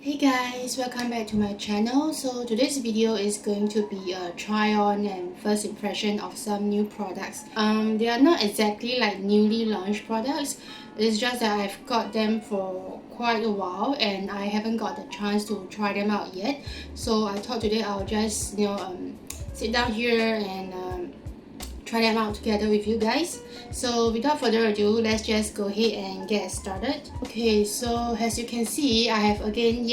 Hey guys, welcome back to my channel. So today's video is going to be a try on and first impression of some new products. They are not exactly like newly launched products. It's just that I've got them for quite a while and I haven't got the chance to try them out yet. So I thought today I'll just sit down here and try them out together with you guys. So without further ado, let's just go ahead and get started. Okay, so as you can see, I have again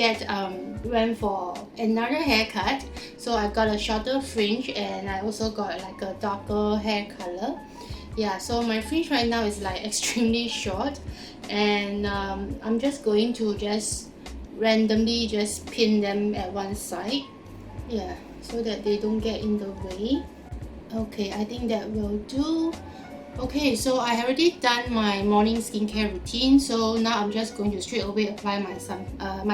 went for another haircut. So I got a shorter fringe and I also got like a darker hair color. Yeah, so my fringe right now is like extremely short and I'm just going to randomly pin them at one side. Yeah, so that they don't get in the way. Okay, I think that will do. Okay, so I already done my morning skincare routine, so now I'm just going to straight away apply my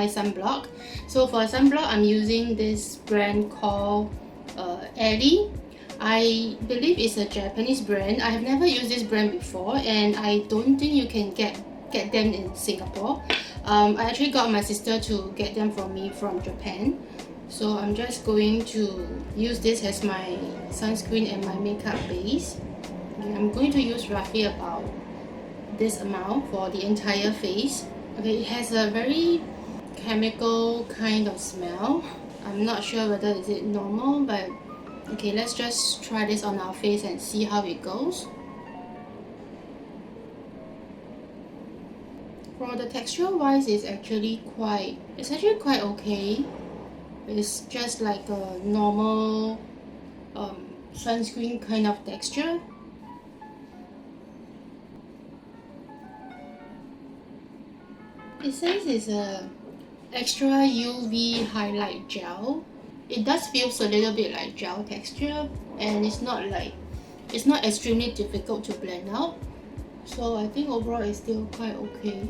sunblock. So for sunblock, I'm using this brand called Allie. I believe it's a Japanese brand. I have never used this brand before and I don't think you can get them in Singapore. I actually got my sister to get them for me from Japan. So I'm just going to use this as my sunscreen and my makeup base. Okay, I'm going to use roughly about this amount for the entire face. Okay, it has a very chemical kind of smell. I'm not sure whether is it normal, but okay, let's just try this on our face and see how it goes. For the texture wise, it's actually quite okay. It's just like a normal sunscreen kind of texture. It says it's a extra UV highlight gel. It does feel a little bit like gel texture and it's not extremely difficult to blend out. So I think overall it's still quite okay.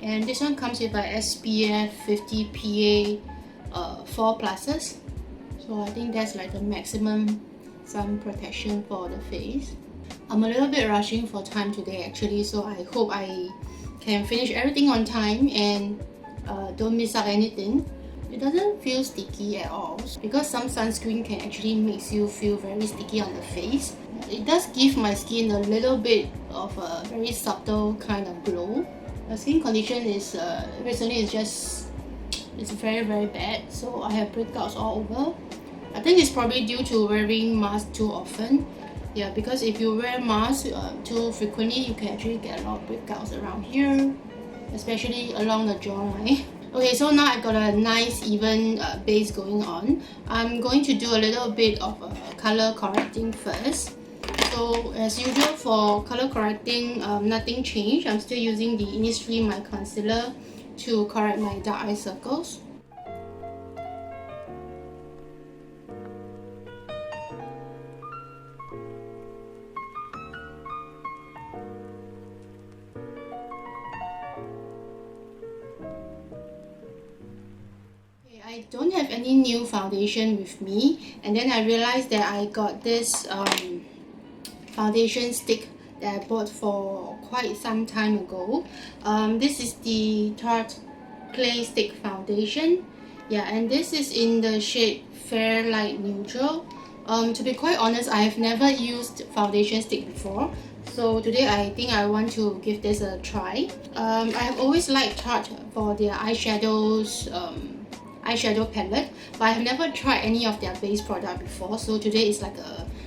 And this one comes with an SPF 50 PA 4 pluses, so I think that's like the maximum sun protection for the face. I'm a little bit rushing for time today actually, so I hope I can finish everything on time and don't miss out anything. It doesn't feel sticky at all because some sunscreen can actually make you feel very sticky on the face. It does give my skin a little bit of a very subtle kind of glow. The skin condition is recently it's very bad, so I have breakouts all over. I think it's probably due to wearing mask too often. Yeah, because if you wear mask too frequently, you can actually get a lot of breakouts around here, especially along the jawline. Okay, so now I've got a nice even base going on. I'm going to do a little bit of color correcting first. So as usual for color correcting, nothing changed. I'm still using the Innisfree My Concealer to correct my dark eye circles. I don't have any new foundation with me, and then I realized that I got this foundation stick that I bought for quite some time ago. This is the Tarte Clay Stick Foundation. Yeah, and this is in the shade Fair Light Neutral. To be quite honest, I have never used foundation stick before. So today I think I want to give this a try. I have always liked Tarte for their eyeshadows, eyeshadow palette, but I have never tried any of their base product before. So today is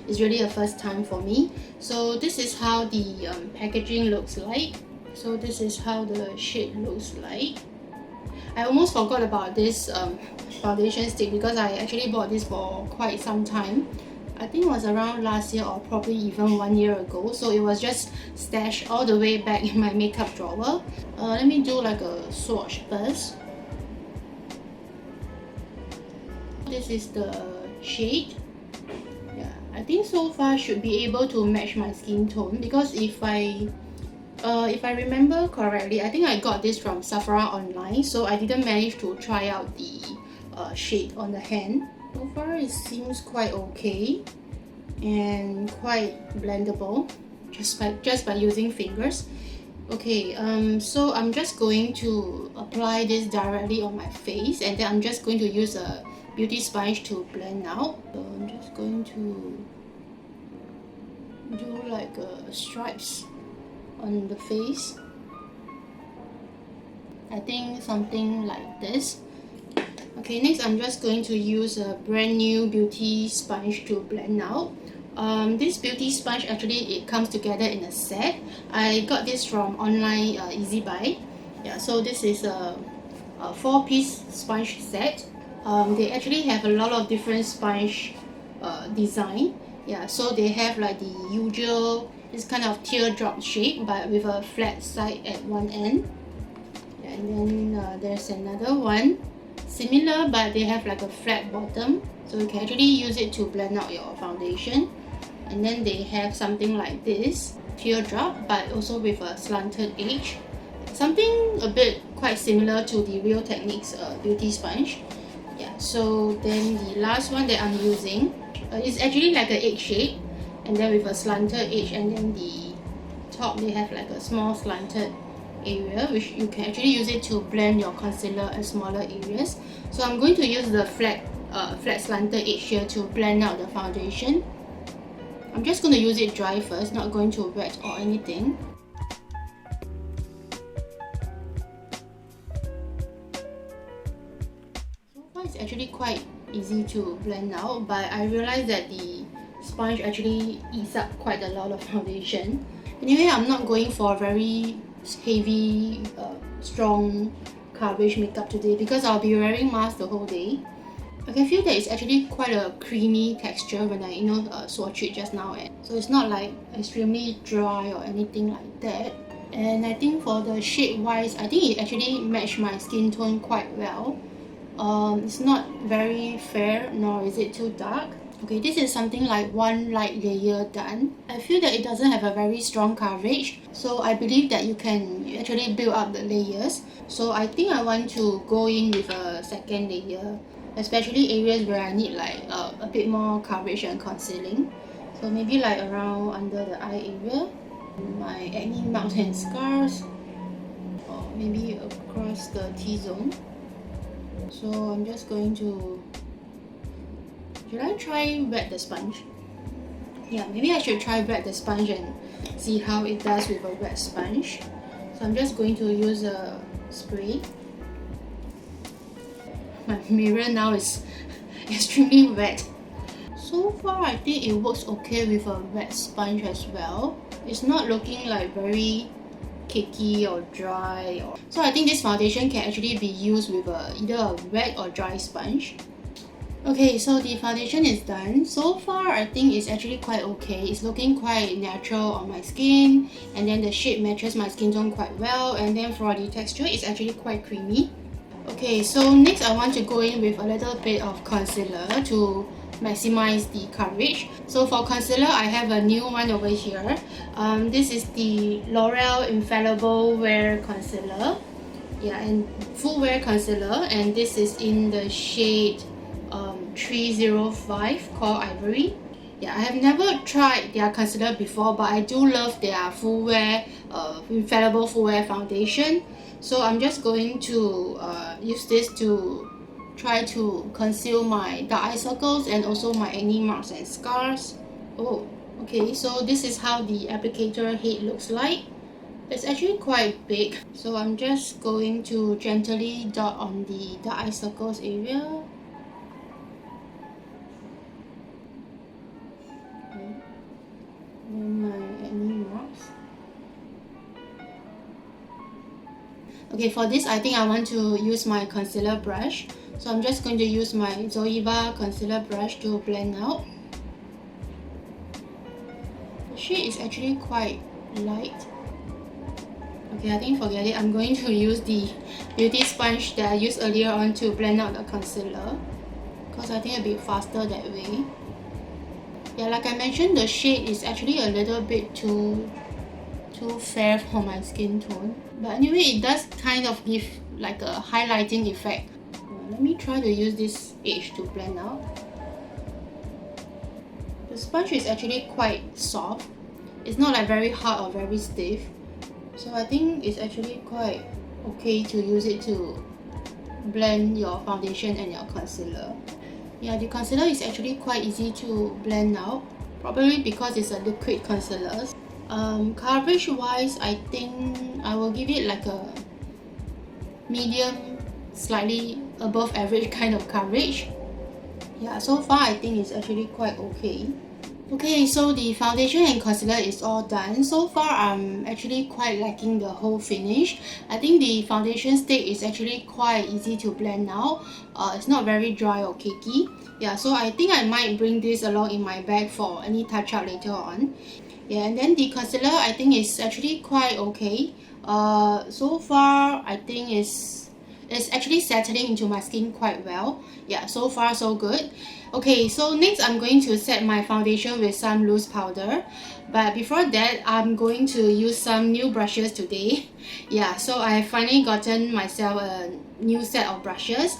it's really a first time for me. So this is how the packaging looks like. So this is how the shade looks like. I almost forgot about this foundation stick because I actually bought this for quite some time. I think it was around last year or probably even 1 year ago. So it was just stashed all the way back in my makeup drawer. Let me do like a swatch first. This is the shade. Yeah, I think so far should be able to match my skin tone because if I remember correctly, I think I got this from Sephora online, so I didn't manage to try out the shade on the hand. So far it seems quite okay and quite blendable just by using fingers. Okay, so I'm just going to apply this directly on my face, and then I'm just going to use a beauty sponge to blend out. So I'm just going to do like stripes on the face. I think something like this. Okay, next I'm just going to use a brand new beauty sponge to blend out. This beauty sponge actually it comes together in a set. I got this from online ByeBye. Yeah, so this is a 4-piece sponge set. They actually have a lot of different sponge design. Yeah, so they have like the usual this kind of teardrop shape but with a flat side at one end. Yeah, and then there's another one similar but they have like a flat bottom, so you can actually use it to blend out your foundation. And then they have something like this teardrop but also with a slanted edge, something a bit quite similar to the Real Techniques beauty sponge. Yeah, so then the last one that I'm using is actually like an egg shape and then with a slanted edge, and then the top they have like a small slanted area which you can actually use it to blend your concealer at smaller areas. So I'm going to use the flat slanted edge here to blend out the foundation. I'm just going to use it dry first, not going to wet or anything. So far it's actually quite easy to blend out, but I realized that the sponge actually eats up quite a lot of foundation. Anyway, I'm not going for very heavy, strong coverage makeup today because I'll be wearing mask the whole day. Okay, I feel that it's actually quite a creamy texture when I swatch it just now, so it's not like extremely dry or anything like that. And I think for the shade wise, I think it actually matched my skin tone quite well. It's not very fair nor is it too dark. Okay, this is something like one light layer done. I feel that it doesn't have a very strong coverage, so I believe that you can actually build up the layers. So I think I want to go in with a second layer, especially areas where I need like a bit more coverage and concealing. So maybe like around under the eye area, my acne marks and scars, or maybe across the T-zone. So I'm just going to... Should I try wet the sponge? Yeah, maybe I should try wet the sponge and see how it does with a wet sponge. So I'm just going to use a spray. My mirror now is extremely wet. So far I think it works okay with a wet sponge as well. It's not looking like very cakey or dry. So I think this foundation can actually be used with either a wet or dry sponge. Okay, so the foundation is done. So far, I think it's actually quite okay. It's looking quite natural on my skin, and then the shade matches my skin tone quite well, and then for the texture, it's actually quite creamy. Okay, so next I want to go in with a little bit of concealer to maximize the coverage. So for concealer, I have a new one over here. This is the L'Oreal Infallible Wear Concealer. Yeah, and full wear concealer, and this is in the shade 305 called Ivory. Yeah, I have never tried their concealer before, but I do love their full wear infallible full wear foundation. So I'm just going to use this to try to conceal my dark eye circles and also my acne marks and scars. Oh, okay, so this is how the applicator head looks like. It's actually quite big, so I'm just going to gently dot on the dark eye circles area. And my acne marks. Okay, for this I think I want to use my concealer brush. So I'm just going to use my Zoeva concealer brush to blend out. The shade is actually quite light. Okay, I think forget it. I'm going to use the beauty sponge that I used earlier on to blend out the concealer, because I think it'll be faster that way. Yeah, like I mentioned, the shade is actually a little bit too fair for my skin tone. But anyway, it does kind of give like a highlighting effect. Let me try to use this edge to blend out. The sponge is actually quite soft. It's not like very hard or very stiff. So I think it's actually quite okay to use it to blend your foundation and your concealer. Yeah, the concealer is actually quite easy to blend out, probably because it's a liquid concealer. Coverage wise, I think I will give it like a medium, slightly above average kind of coverage. Yeah, so far I think it's actually quite okay. Okay, so the foundation and concealer is all done. So far, I'm actually quite liking the whole finish. I think the foundation stick is actually quite easy to blend out. It's not very dry or cakey. Yeah, so I think I might bring this along in my bag for any touch-up later on. Yeah, and then the concealer, I think is actually quite okay. So far, I think it's actually settling into my skin quite well. Yeah, so far so good. Okay, so next I'm going to set my foundation with some loose powder, but before that I'm going to use some new brushes today. Yeah, so I finally gotten myself a new set of brushes.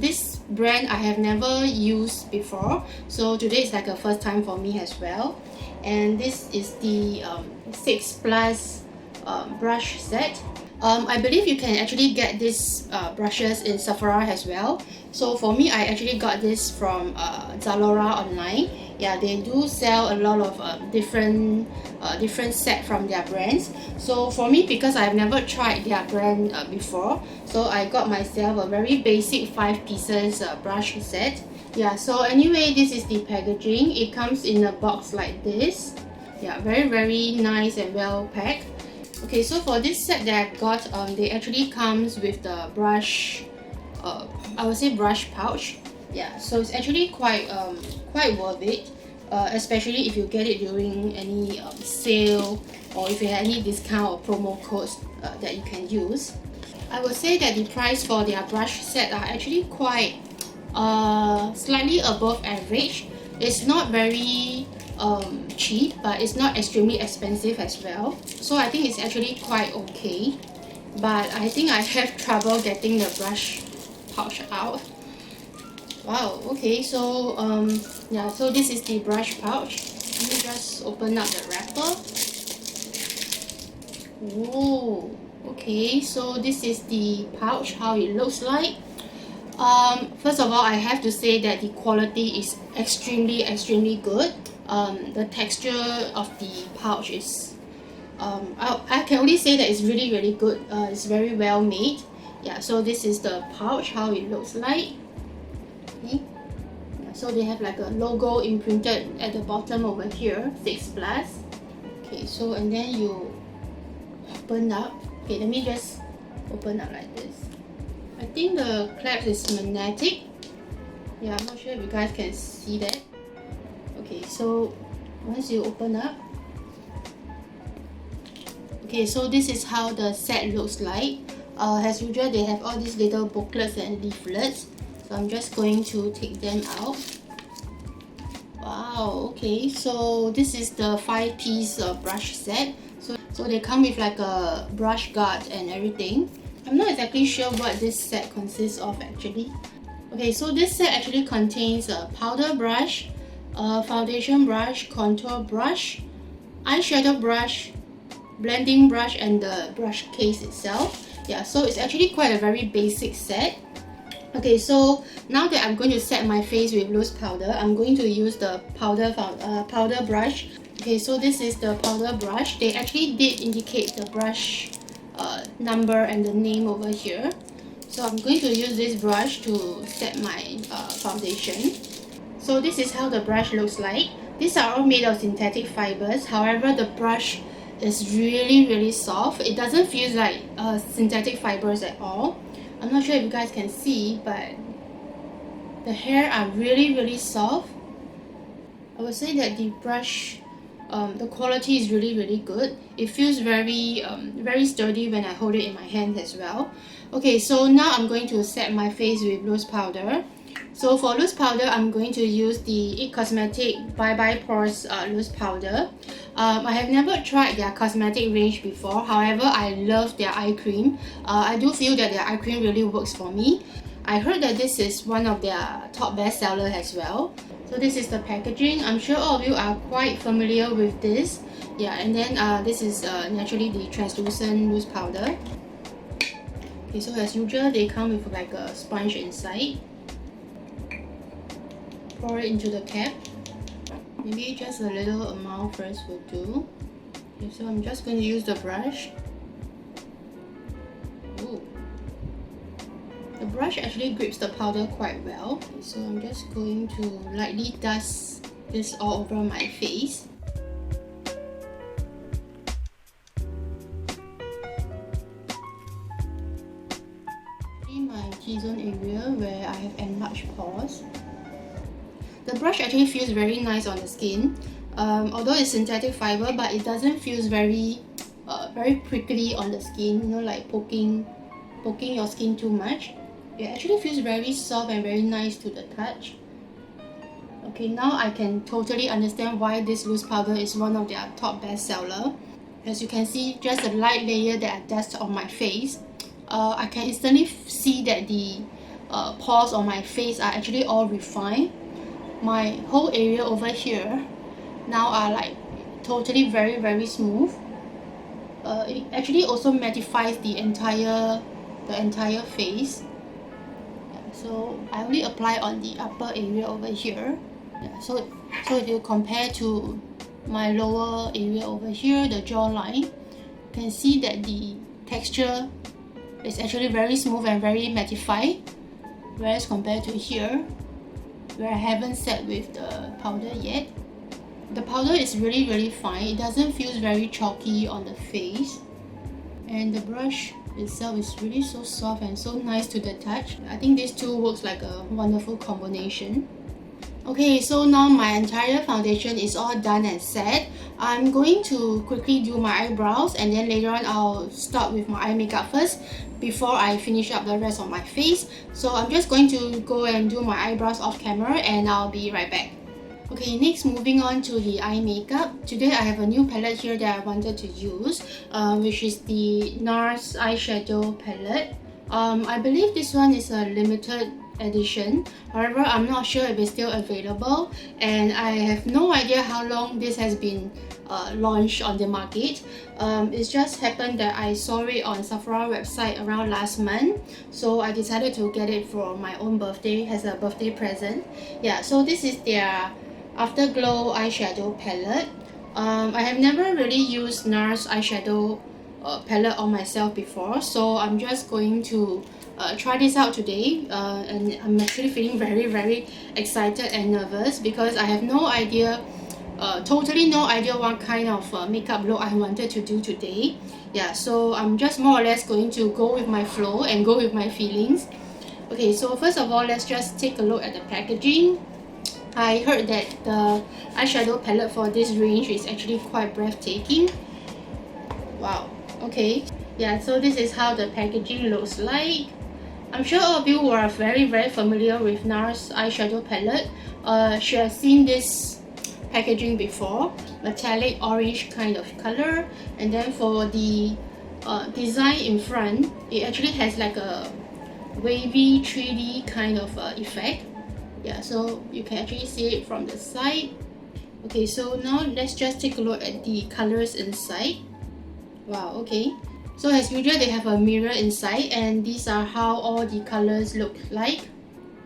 This brand I have never used before, so today is like a first time for me as well. And this is the SixPlus brush set. I believe you can actually get these brushes in Sephora as well. So for me, I actually got this from Zalora online. Yeah, they do sell a lot of different set from their brands. So for me, because I've never tried their brand before, so I got myself a very basic 5 pieces brush set. Yeah, so anyway, this is the packaging. It comes in a box like this. Yeah, very nice and well packed. Okay, so for this set that I got, they actually comes with the brush, I would say brush pouch. Yeah, so it's actually quite worth it, especially if you get it during any sale, or if you have any discount or promo codes that you can use. I would say that the price for their brush set are actually quite slightly above average. It's not very cheap, but it's not extremely expensive as well. So I think it's actually quite okay. But I think I have trouble getting the brush pouch out. Wow, okay, so yeah, so this is the brush pouch. Let me just open up the wrapper. Whoa, okay, so this is the pouch, how it looks like. First of all, I have to say that the quality is extremely good. The texture of the pouch is I can only say that it's really good. It's very well made. Yeah, so this is the pouch, how it looks like. Okay. Yeah, so they have like a logo imprinted at the bottom over here, SixPlus. Okay, so and then you open up. Okay, let me just open up like this. I think the clasp is magnetic. Yeah, I'm not sure if you guys can see that. Okay, so once you open up, okay, so this is how the set looks like. As usual, they have all these little booklets and leaflets. So I'm just going to take them out. Wow, okay, so this is the 5-piece brush set. So they come with like a brush guard and everything. I'm not exactly sure what this set consists of actually. Okay, so this set actually contains a powder brush, a foundation brush, contour brush, eyeshadow brush, blending brush, and the brush case itself. Yeah, so it's actually quite a very basic set. Okay, so now that I'm going to set my face with loose powder, I'm going to use the powder brush. Okay, so this is the powder brush. They actually did indicate the brush number and the name over here. So I'm going to use this brush to set my foundation. So this is how the brush looks like. These are all made of synthetic fibers. However, the brush is really soft. It doesn't feel like synthetic fibers at all. I'm not sure if you guys can see, but the hair are really soft. I would say that the brush, the quality is really good. It feels very sturdy when I hold it in my hand as well. Okay, so now I'm going to set my face with loose powder. So for loose powder, I'm going to use the Cosmetic ByeBye Pores loose powder. I have never tried their cosmetic range before. However, I love their eye cream. I do feel that their eye cream really works for me. I heard that this is one of their top bestsellers as well. So this is the packaging. I'm sure all of you are quite familiar with this. Yeah, and then this is naturally the translucent loose powder. Okay, so as usual, they come with like a sponge inside. Pour it into the cap. Maybe just a little amount first will do. Okay, so I'm just going to use the brush. Ooh. The brush actually grips the powder quite well. Okay, so I'm just going to lightly dust this all over my face. In my T-zone area where I have enlarged pores. The brush actually feels very nice on the skin. Although it's synthetic fiber, but it doesn't feel very prickly on the skin, you know, like poking your skin too much. It actually feels very soft and very nice to the touch. Okay, now I can totally understand why this loose powder is one of their top bestseller. As you can see, just a light layer that I dust on my face, I can instantly see that the pores on my face are actually all refined. My whole area over here now are like totally very smooth. It actually also mattifies the entire face. So I only apply on the upper area over here. Yeah, so if you compare to my lower area over here, the jawline, you can see that the texture is actually very smooth and very mattified, whereas compared to here, where I haven't set with the powder yet, the powder is really fine. It doesn't feel very chalky on the face, and the brush itself is really so soft and so nice to the touch. I think these two works like a wonderful combination. Okay, so now my entire foundation is all done and set. I'm going to quickly do my eyebrows, and then later on I'll start with my eye makeup first before I finish up the rest of my face. So I'm just going to go and do my eyebrows off camera, and I'll be right back. Okay, next moving on to the eye makeup. Today I have a new palette here that I wanted to use, which is the NARS eyeshadow palette. I believe this one is a limited edition. However, I'm not sure if it's still available, and I have no idea how long this has been launched on the market. It's just happened that I saw it on Sephora website around last month, so I decided to get it for my own birthday as a birthday present. Yeah, so this is their AfterGlow eyeshadow palette. I have never really used NARS eyeshadow palette on myself before, so I'm just going to try this out today, and I'm actually feeling very excited and nervous because I have no idea, totally no idea what kind of makeup look I wanted to do today. Yeah, so I'm just more or less going to go with my flow and go with my feelings. Okay, so first of all, let's just take a look at the packaging. I heard that the eyeshadow palette for this range is actually quite breathtaking. Wow, okay. Yeah, so this is how the packaging looks like. I'm sure all of you who are very familiar with NARS eyeshadow palette should have seen this packaging before. Metallic orange kind of color, and then for the design in front, it actually has like a wavy 3D kind of effect. Yeah, so you can actually see it from the side. Okay, so now let's just take a look at the colors inside. Wow, okay. So as usual, they have a mirror inside, and these are how all the colors look like.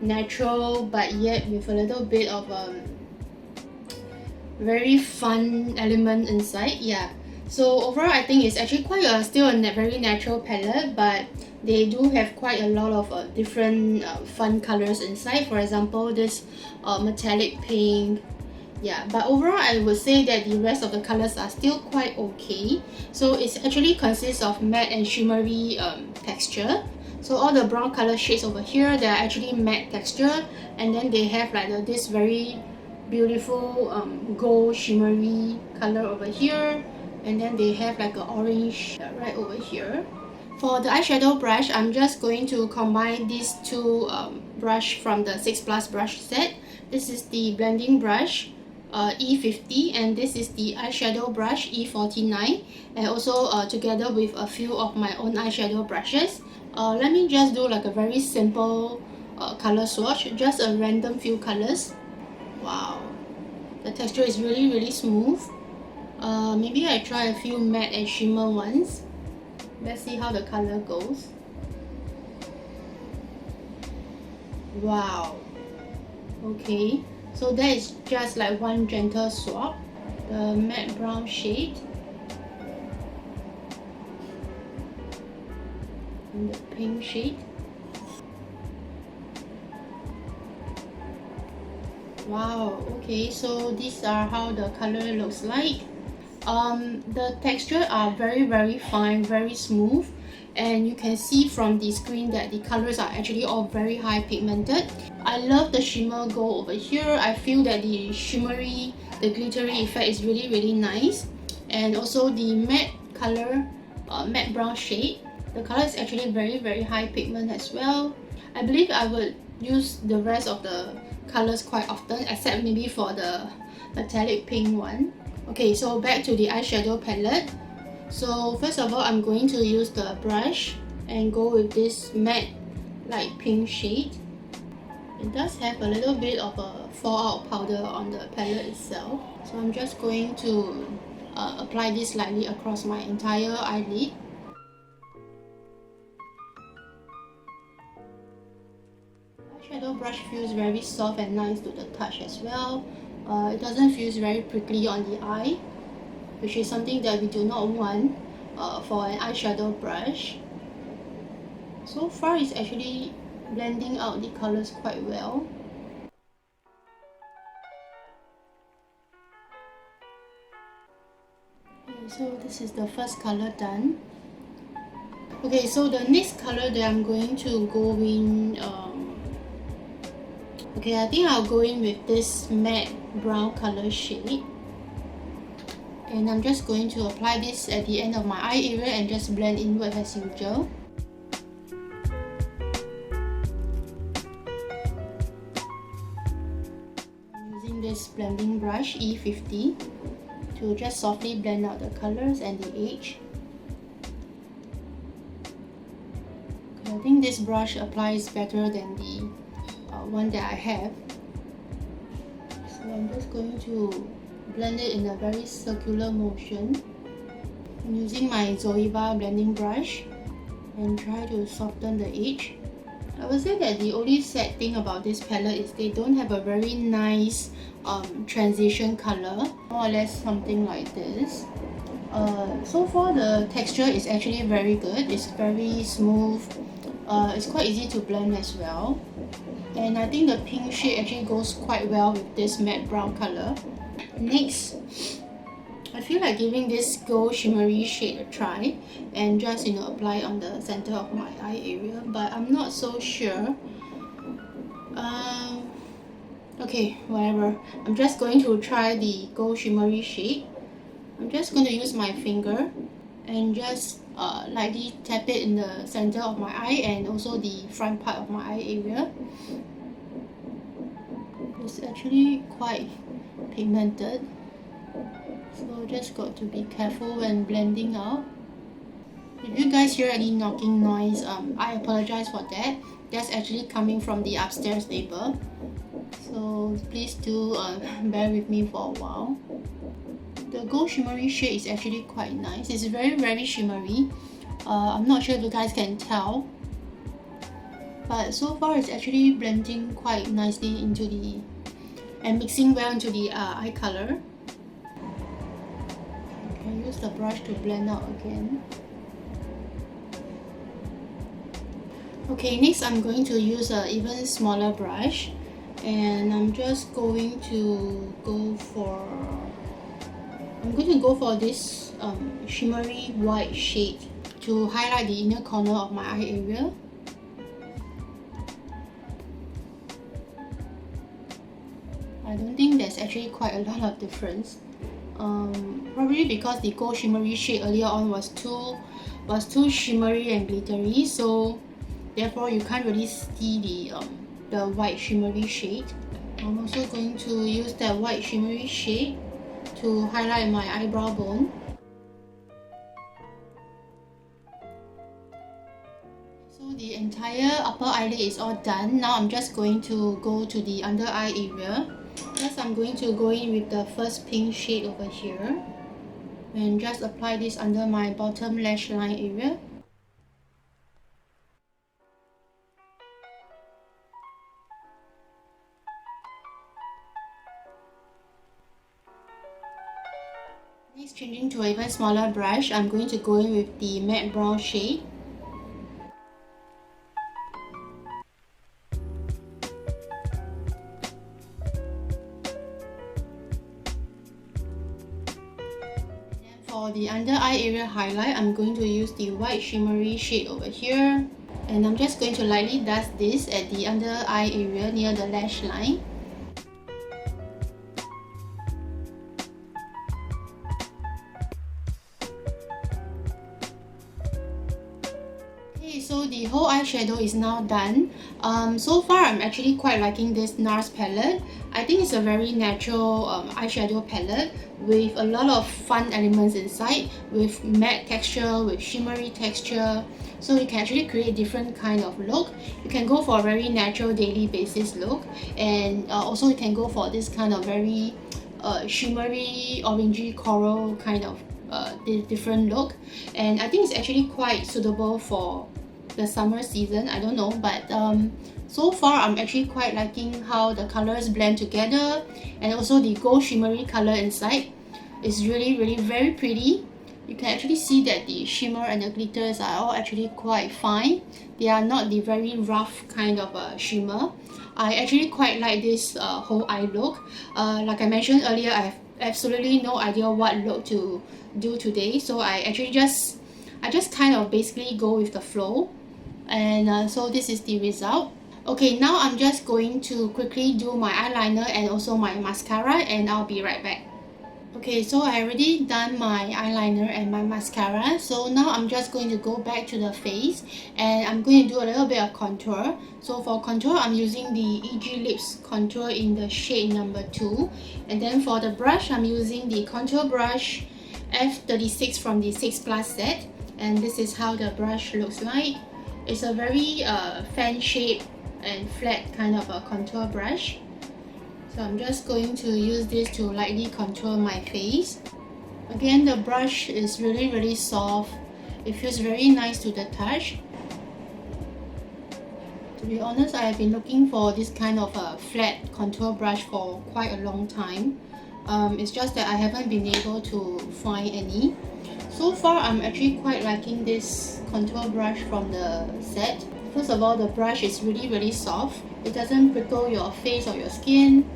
Natural, but yet with a little bit of very fun element inside. Yeah. So overall, I think it's actually quite still a very natural palette, but they do have quite a lot of different fun colors inside. For example, this metallic pink. Yeah, but overall I would say that the rest of the colors are still quite okay. So it actually consists of matte and shimmery texture. So all the brown color shades over here, they are actually matte texture, and then they have like this very beautiful gold shimmery color over here, and then they have like an orange right over here. For the eyeshadow brush, I'm just going to combine these two brush from the SixPlus brush set. This is the blending brush E50, and this is the eyeshadow brush E49, and also together with a few of my own eyeshadow brushes. Let me just do like a very simple color swatch, just a random few colors. Wow, the texture is really smooth. Maybe I try a few matte and shimmer ones. Let's see how the color goes. Wow. Okay, so that is just like one gentle swap. The matte brown shade and the pink shade. Wow, okay, so these are how the color looks like. The texture are very fine, very smooth, and you can see from the screen that the colors are actually all very high pigmented. I love the shimmer gold over here. I feel that the shimmery, the glittery effect is really nice, and also the matte color, matte brown shade. The color is actually very high pigment as well. I believe I would use the rest of the colors quite often, except maybe for the metallic pink one. Okay, so back to the eyeshadow palette. So first of all, I'm going to use the brush and go with this matte light pink shade. It does have a little bit of a fallout powder on the palette itself. So I'm just going to apply this lightly across my entire eyelid. Eyeshadow brush feels very soft and nice to the touch as well. It doesn't feel very prickly on the eye, which is something that we do not want for an eyeshadow brush. So far, it's actually blending out the colors quite well. Okay, so this is the first color done. Okay, so the next color that I'm going to go in, okay, I think I'll go in with this matte brown color shade. And I'm just going to apply this at the end of my eye area and just blend inward as usual. I'm using this blending brush E50 to just softly blend out the colors and the edge. Okay, I think this brush applies better than the one that I have. So I'm just going to blend it in a very circular motion. I'm using my Zoeva blending brush and try to soften the edge. I would say that the only sad thing about this palette is they don't have a very nice transition color, more or less something like this. So far the texture is actually very good. It's very smooth. It's quite easy to blend as well. And I think the pink shade actually goes quite well with this matte brown color. Next, I feel like giving this gold shimmery shade a try and just apply on the center of my eye area, but I'm not so sure. Okay, whatever. I'm just going to try the gold shimmery shade. I'm just going to use my finger and just lightly tap it in the center of my eye and also the front part of my eye area. It's actually quite pigmented, so just got to be careful when blending out. If you guys hear any knocking noise, I apologize for that. That's actually coming from the upstairs neighbor, so please do bear with me for a while. The gold shimmery shade is actually quite nice. It's very shimmery. I'm not sure if you guys can tell, but so far it's actually blending quite nicely into the and mixing well into the eye color. I can use the brush to blend out again. Okay, next I'm going to use an even smaller brush, and I'm just going to go for this shimmery white shade to highlight the inner corner of my eye area. I don't think there's actually quite a lot of difference. Probably because the gold shimmery shade earlier on was too shimmery and glittery, so therefore you can't really see the white shimmery shade. I'm also going to use that white shimmery shade to highlight my eyebrow bone. So the entire upper eyelid is all done. Now I'm just going to go to the under eye area. First, I'm going to go in with the first pink shade over here. and just apply this under my bottom lash line area. Next, changing to an even smaller brush, I'm going to go in with the matte brown shade. For the under eye area highlight, I'm going to use the white shimmery shade over here. And I'm just going to lightly dust this at the under eye area near the lash line. Okay, so the whole eyeshadow is now done. So far I'm actually quite liking this NARS palette. I think it's a very natural eyeshadow palette with a lot of fun elements inside, with matte texture, with shimmery texture. So you can actually create different kind of look. You can go for a very natural daily basis look, and also you can go for this kind of very shimmery, orangey coral kind of different look. And I think it's actually quite suitable for the summer season. I don't know, but so far I'm actually quite liking how the colors blend together, and also the gold shimmery color inside is really very pretty. You can actually see that the shimmer and the glitters are all actually quite fine. They are not the very rough kind of shimmer. I actually quite like this whole eye look. Like I mentioned earlier, I have absolutely no idea what look to do today, so I just kind of basically go with the flow. And so this is the result. Okay, now I'm just going to quickly do my eyeliner and also my mascara, and I'll be right back. Okay, so I already done my eyeliner and my mascara, so now I'm just going to go back to the face and I'm going to do a little bit of contour. So for contour, I'm using the EGLips contour in the shade number 2, and then for the brush, I'm using the contour brush F36 from the SixPlus set, and this is how the brush looks like. It's a very fan shape and flat kind of a contour brush. So I'm just going to use this to lightly contour my face. Again, the brush is really soft. It feels very nice to the touch. To be honest, I have been looking for this kind of a flat contour brush for quite a long time. It's just that I haven't been able to find any. So far, I'm actually quite liking this contour brush from the set. First of all, the brush is really soft. It doesn't prickle your face or your skin.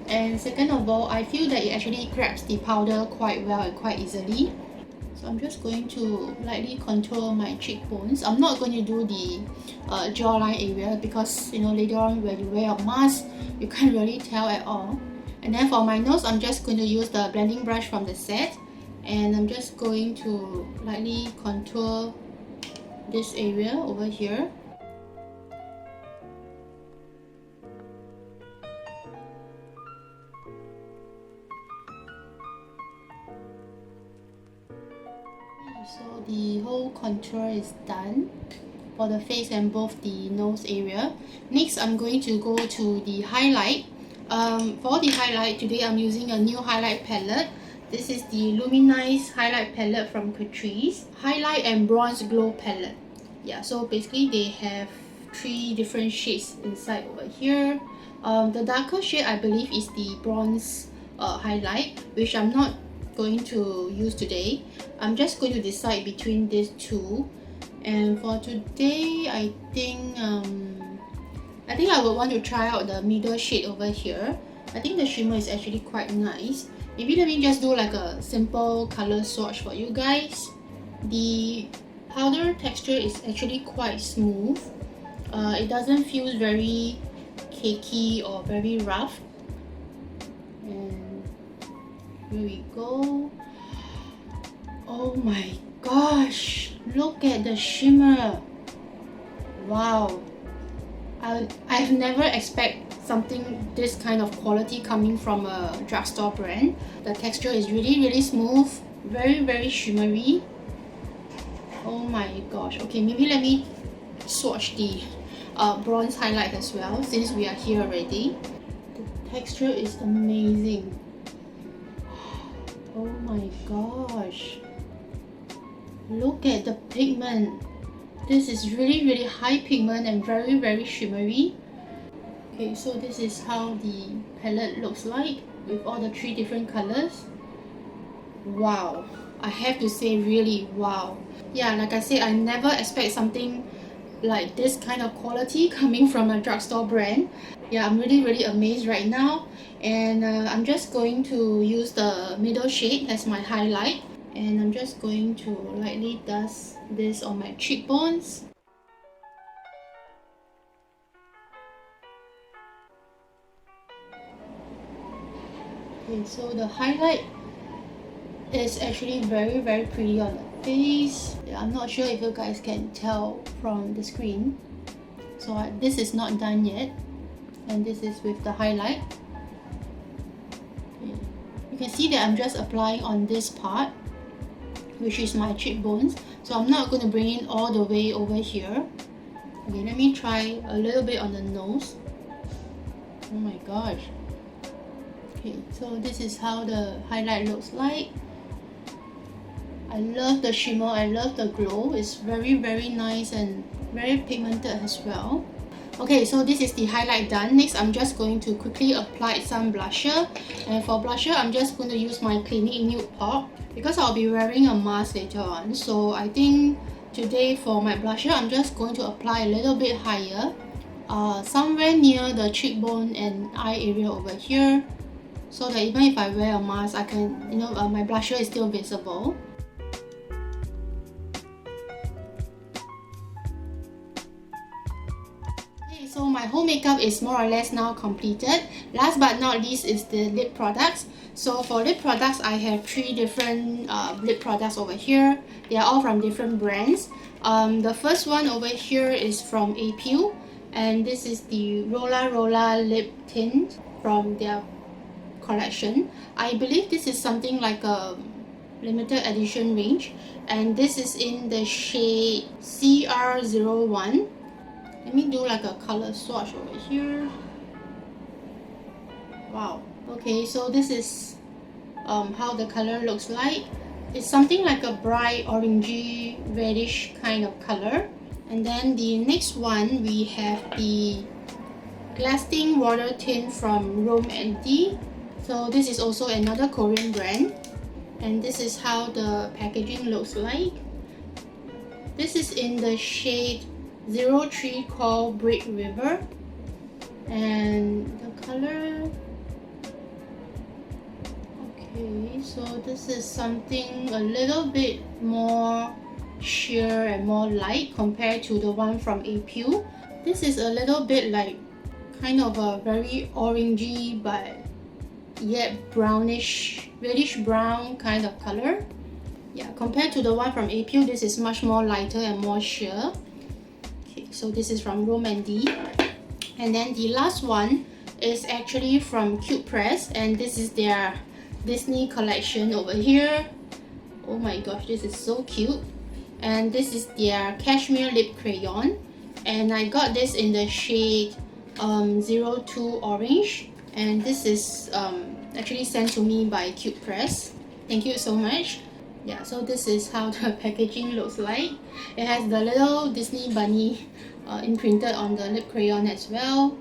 And second of all, I feel that it actually grabs the powder quite well and quite easily. So I'm just going to lightly contour my cheekbones. I'm not going to do the jawline area because, you know, later on when you wear a mask, you can't really tell at all. And then for my nose, I'm just going to use the blending brush from the set, and I'm just going to lightly contour this area over here. So the whole contour is done for the face and both the nose area. Next, I'm going to go to the highlight. For the highlight, today I'm using a new highlight palette. This is the Luminice highlight palette from Catrice. Highlight and bronze glow palette. Yeah, so basically they have 3 different shades inside over here. The darker shade I believe is the bronze highlight, which I'm not going to use today. I'm just going to decide between these 2, and for today I think I would want to try out the middle shade over here. I think the shimmer is actually quite nice. Maybe let me just do like a simple color swatch for you guys. The powder texture is actually quite smooth. It doesn't feel very cakey or very rough. And here we go. Oh my gosh, look at the shimmer. Wow, I've never expected something this kind of quality coming from a drugstore brand. The texture is really smooth, very shimmery. Oh my gosh. Okay, maybe let me swatch the bronze highlight as well since we are here already. The texture is amazing. Oh my gosh, look at the pigment. This is really high pigment and very shimmery. Okay, so this is how the palette looks like with all the 3 different colors. Wow, I have to say really wow. Yeah, like I said, I never expect something like this kind of quality coming from a drugstore brand. Yeah, I'm really amazed right now. And I'm just going to use the middle shade as my highlight. And I'm just going to lightly dust this on my cheekbones. Okay, so the highlight is actually very pretty on the face. Yeah, I'm not sure if you guys can tell from the screen. So this is not done yet, and this is with the highlight. Okay. You can see that I'm just applying on this part, which is my cheekbones. So I'm not going to bring it all the way over here. Okay, let me try a little bit on the nose. Oh my gosh. Okay, so this is how the highlight looks like. I love the shimmer, I love the glow. It's very nice and very pigmented as well. Okay, so this is the highlight done. Next, I'm just going to quickly apply some blusher. And for blusher, I'm just going to use my Clinique Nude Pop because I'll be wearing a mask later on. So I think today for my blusher, I'm just going to apply a little bit higher, somewhere near the cheekbone and eye area over here, so that even if I wear a mask, I can, my blusher is still visible. So my whole makeup is more or less now completed. Last but not least is the lip products. So for lip products, I have 3 different lip products over here. They are all from different brands. The first one over here is from Apieu, and this is the RolaRola lip tint from their collection. I believe this is something like a limited edition range, and this is in the shade GRWM. Let me do like a color swatch over here. Wow. Okay, so this is how the color looks like. It's something like a bright orangey reddish kind of color. And then the next one, we have the Glasting water tint from Rom&nd. So this is also another Korean brand, and this is how the packaging looks like. This is in the shade 03 called Brick River, and the color, okay, so this is something a little bit more sheer and more light compared to the one from Apieu. This is a little bit like kind of a very orangey but yet brownish, reddish brown kind of color. Yeah, compared to the one from Apieu, this is much more lighter and more sheer. Okay, so this is from Rom&nd. And then the last one is actually from Cutepress, and this is their Disney collection over here. Oh my gosh, this is so cute. And this is their Cashmere lip crayon, and I got this in the shade 02 orange, and this is actually sent to me by Cutepress. Thank you so much. Yeah, so this is how the packaging looks like. It has the little Disney bunny imprinted on the lip crayon as well.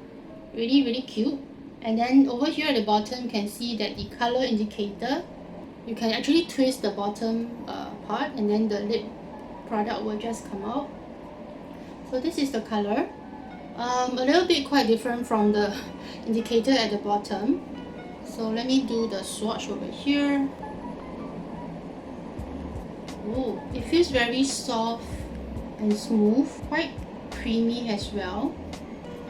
Really cute. And then over here at the bottom, you can see that the color indicator, you can actually twist the bottom part, and then the lip product will just come out. So this is the color. A little bit quite different from the indicator at the bottom. So let me do the swatch over here. Oh, it feels very soft and smooth, quite creamy as well.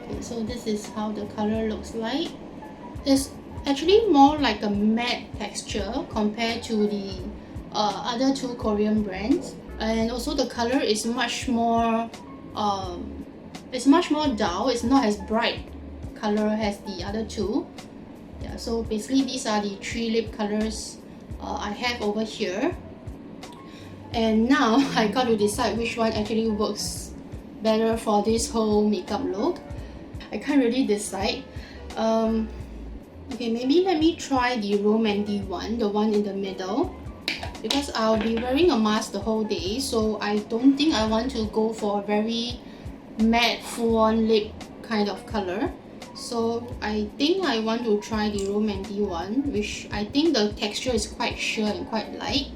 Okay, so this is how the color looks like. It's actually more like a matte texture compared to the other 2 Korean brands, and also the color is much more dull. It's not as bright color as the other 2. Yeah, so basically these are the 3 lip colors I have over here. And now I got to decide which one actually works better for this whole makeup look. I can't really decide. Okay, maybe let me try the Rom&nd one, the one in the middle, because I'll be wearing a mask the whole day, so I don't think I want to go for a very matte full-on lip kind of color. So I think I want to try the Rom&nd one, which I think the texture is quite sheer and quite light.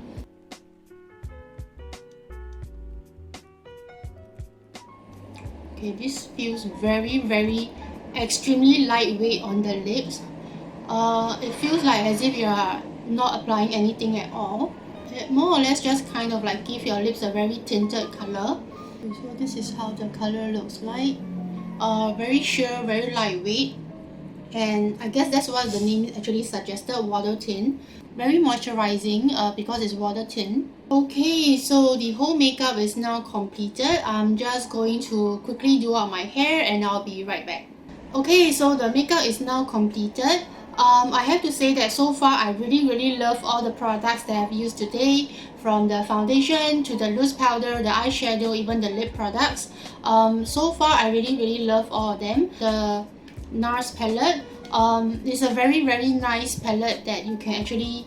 Okay, this feels very extremely lightweight on the lips. It feels like as if you are not applying anything at all. It more or less just kind of like give your lips a very tinted color. So this is how the color looks like. Very sheer, very lightweight, and I guess that's what the name actually suggested, water tint. Very moisturizing because it's water tint. Okay, so the whole makeup is now completed. I'm just going to quickly do up my hair and I'll be right back. Okay, so the makeup is now completed. I have to say that so far I really love all the products that I've used today, from the foundation to the loose powder, the eyeshadow, even the lip products. So far I really love all of them. The NARS palette, it's a very nice palette that you can actually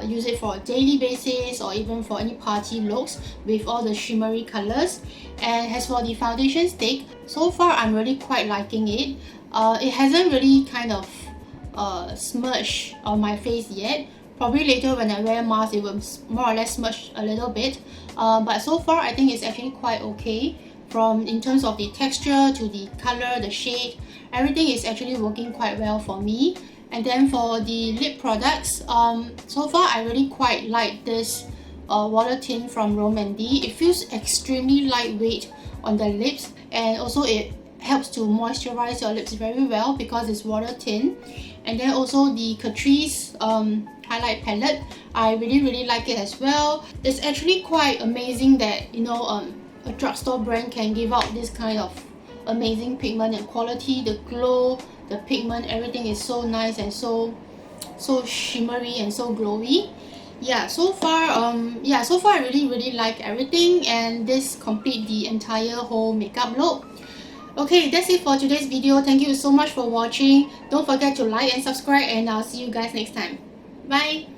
use it for a daily basis or even for any party looks with all the shimmery colors. And as for the foundation stick, so far I'm really quite liking it. It hasn't really kind of smudged on my face yet. Probably later when I wear a mask it will more or less smudge a little bit, but so far I think it's actually quite okay. From in terms of the texture to the color, the shade, everything is actually working quite well for me. And then for the lip products, so far I really quite like this water tint from Rom&nd. It feels extremely lightweight on the lips, and also it helps to moisturize your lips very well because it's water tint. And then also the Catrice highlight palette, I really like it as well. It's actually quite amazing that, you know, a drugstore brand can give out this kind of amazing pigment and quality. The glow, the pigment, everything is so nice and so shimmery and so glowy. Yeah, so far I really like everything, and this complete the entire whole makeup look. Okay, that's it for today's video. Thank you so much for watching. Don't forget to like and subscribe, and I'll see you guys next time. Bye.